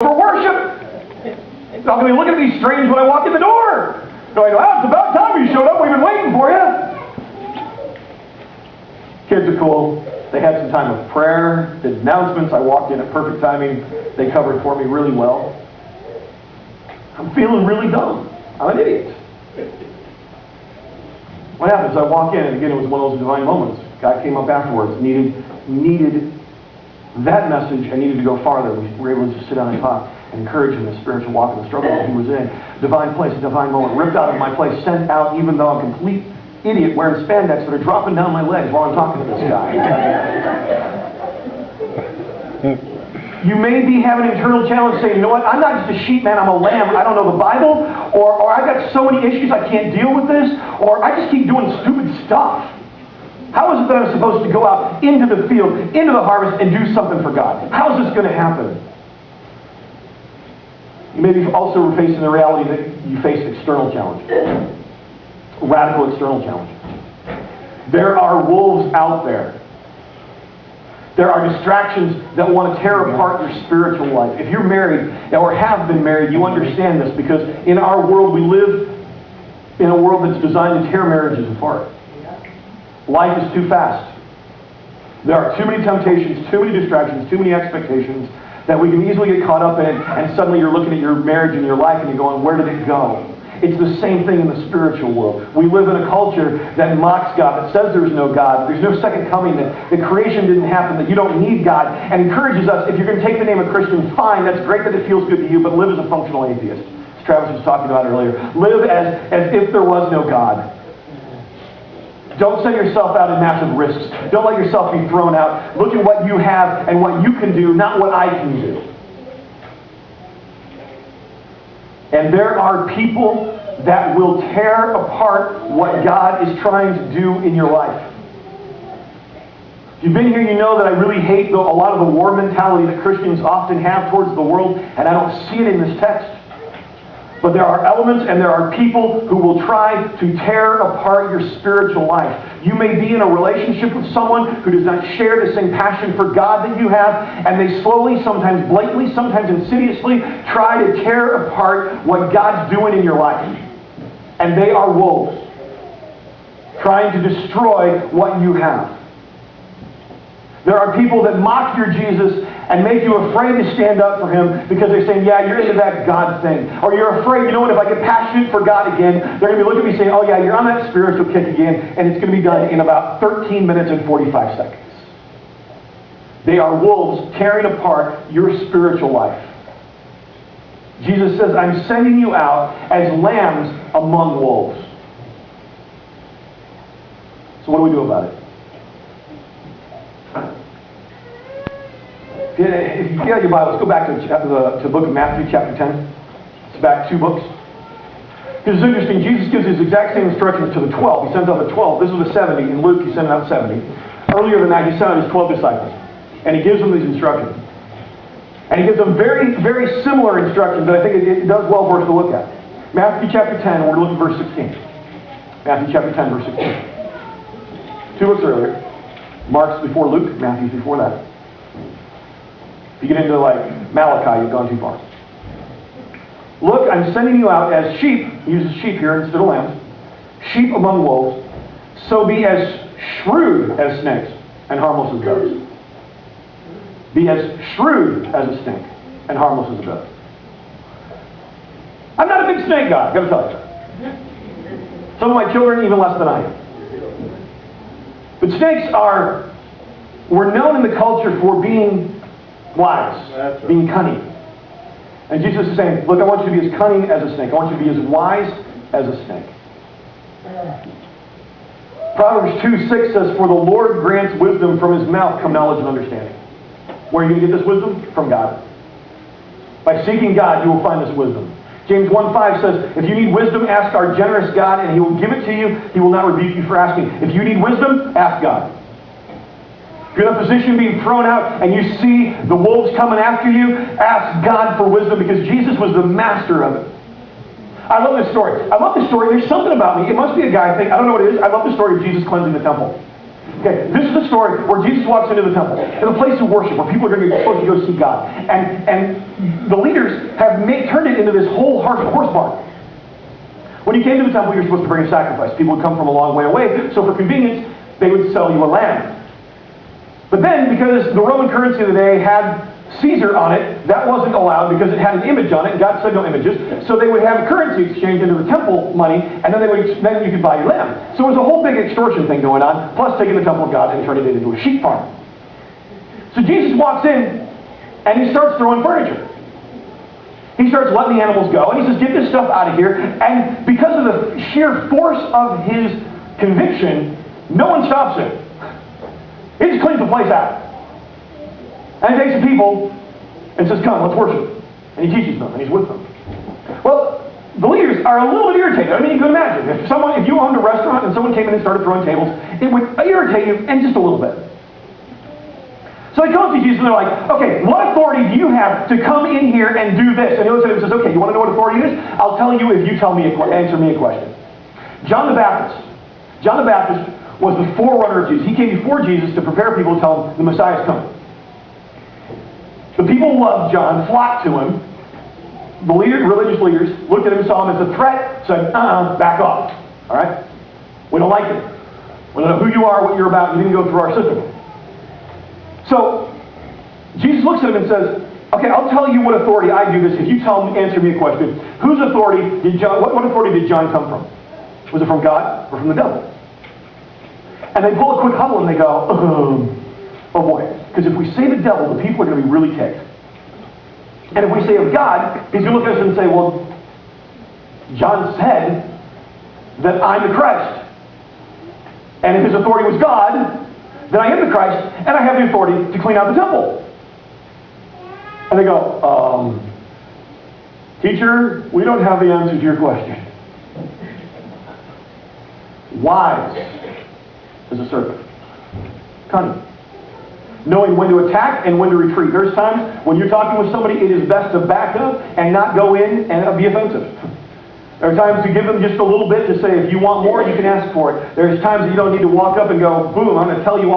for worship. I'm going to be looking at me strange when I walk in the door. Going, well, it's about time you showed up. We've been waiting for you. Kids are cool. They had some time of prayer, did announcements. I walked in at perfect timing. They covered for me really well. I'm feeling really dumb. I'm an idiot. What happens? I walk in, and again, it was one of those divine moments. God came up afterwards, needed that message, and needed to go farther. We were able to just sit down and talk and encourage him in the spiritual walk and the struggle that he was in. Divine place, a divine moment, ripped out of my place, sent out, even though I'm a complete idiot wearing spandex that are dropping down my legs while I'm talking to this guy. You may be having an internal challenge saying, you know what, I'm not just a sheep, man, I'm a lamb. I don't know the Bible, or I've got so many issues I can't deal with this, or I just keep doing stupid stuff. How is it that I'm supposed to go out into the field, into the harvest, and do something for God? How is this going to happen? You may be also facing the reality that you face external challenge. Radical external challenge. There are wolves out there. There are distractions that want to tear apart your spiritual life. If you're married or have been married, you understand this, because in our world we live in a world that's designed to tear marriages apart. Life is too fast. There are too many temptations, too many distractions, too many expectations that we can easily get caught up in, and suddenly you're looking at your marriage and your life and you're going, where did it go? It's the same thing in the spiritual world. We live in a culture that mocks God, that says there's no God, there's no second coming, that creation didn't happen, that you don't need God, and encourages us, if you're going to take the name of Christian, fine, that's great that it feels good to you, but live as a functional atheist. As Travis was talking about earlier. Live as if there was no God. Don't set yourself out in massive risks. Don't let yourself be thrown out. Look at what you have and what you can do, not what I can do. And there are people that will tear apart what God is trying to do in your life. If you've been here, you know that I really hate a lot of the war mentality that Christians often have towards the world, and I don't see it in this text. But there are elements and there are people who will try to tear apart your spiritual life. You may be in a relationship with someone who does not share the same passion for God that you have, and they slowly, sometimes blatantly, sometimes insidiously, try to tear apart what God's doing in your life. And they are wolves, trying to destroy what you have. There are people that mock your Jesus and make you afraid to stand up for him because they're saying, yeah, you're into that God thing. Or you're afraid, you know what, if I get passionate for God again, they're going to be looking at me saying, oh yeah, you're on that spiritual kick again, and it's going to be done in about 13 minutes and 45 seconds. They are wolves tearing apart your spiritual life. Jesus says, I'm sending you out as lambs among wolves. So what do we do about it? If you get out your Bible, let's go back to the book of Matthew, chapter 10. It's back 2 books. Because it's interesting, Jesus gives his exact same instructions to the 12. He sends out the 12. This was the 70. In Luke, he sent out 70. Earlier than that, he sent out his 12 disciples. And he gives them these instructions. And he gives them very, very similar instructions that I think it does well for us to look at. Matthew chapter 10, we're looking at verse 16. Matthew chapter 10, verse 16. 2 books earlier. Mark's before Luke, Matthew's before that. If you get into like Malachi, you've gone too far. Look, I'm sending you out as sheep. He uses sheep here instead of lambs. Sheep among wolves. So be as shrewd as snakes and harmless as doves. Be as shrewd as a snake and harmless as a dove. I'm not a big snake guy, I've got to tell you. Some of my children even less than I am. But snakes were known in the culture for being wise, being cunning. And Jesus is saying, look, I want you to be as cunning as a snake. I want you to be as wise as a snake. Proverbs 2:6 says, for the Lord grants wisdom, from his mouth come knowledge and understanding. Where are you going to get this wisdom? From God. By seeking God, you will find this wisdom. James 1:5 says, if you need wisdom, ask our generous God, and he will give it to you. He will not rebuke you for asking. If you need wisdom, ask God. If you're in a position being thrown out and you see the wolves coming after you, ask God for wisdom, because Jesus was the master of it. I love this story. There's something about me. It must be a guy thing. I don't know what it is. I love the story of Jesus cleansing the temple. Okay, this is the story where Jesus walks into the temple, in a place of worship, where people are going to be supposed to go see God. And the leaders have turned it into this whole horse barn. When you came to the temple, you were supposed to bring a sacrifice. People would come from a long way away, so for convenience, they would sell you a lamb. But then, because the Roman currency of the day had Caesar on it, that wasn't allowed because it had an image on it, and God said no images. So they would have a currency exchange into the temple money, and then then you could buy your lamb. So it was a whole big extortion thing going on, plus taking the temple of God and turning it into a sheep farm. So Jesus walks in, and he starts throwing furniture. He starts letting the animals go, and he says, get this stuff out of here. And because of the sheer force of his conviction, no one stops him. He just cleans the place out. And he takes the people and says, come, let's worship. And he teaches them, and he's with them. Well, the leaders are a little bit irritated. I mean, you can imagine. If you owned a restaurant and someone came in and started throwing tables, it would irritate you, and just a little bit. So they come to Jesus and they're like, okay, what authority do you have to come in here and do this? And he looks at him and says, okay, you want to know what authority it is? I'll tell you if you answer me a question. John the Baptist was the forerunner of Jesus. He came before Jesus to prepare people to tell them the Messiah is coming. The people loved John, flocked to him. The religious leaders looked at him, saw him as a threat, said, back off. All right? We don't like it. We don't know who you are, what you're about. You didn't go through our system. So, Jesus looks at him and says, okay, I'll tell you what authority I do this if you answer me a question. Whose authority what authority did John come from? Was it from God or from the devil? And they pull a quick huddle and they go, oh boy. Because if we say the devil, the people are going to be really ticked. And if we say of God, he's going to look at us and say, well, John said that I'm the Christ. And if his authority was God, then I am the Christ, and I have the authority to clean out the temple. And they go, teacher, we don't have the answer to your question. Wise as a serpent. Cunning. Knowing when to attack and when to retreat. There's times when you're talking with somebody, it is best to back up and not go in and be offensive. There are times to give them just a little bit to say, if you want more, you can ask for it. There's times that you don't need to walk up and go, boom, I'm going to tell you all.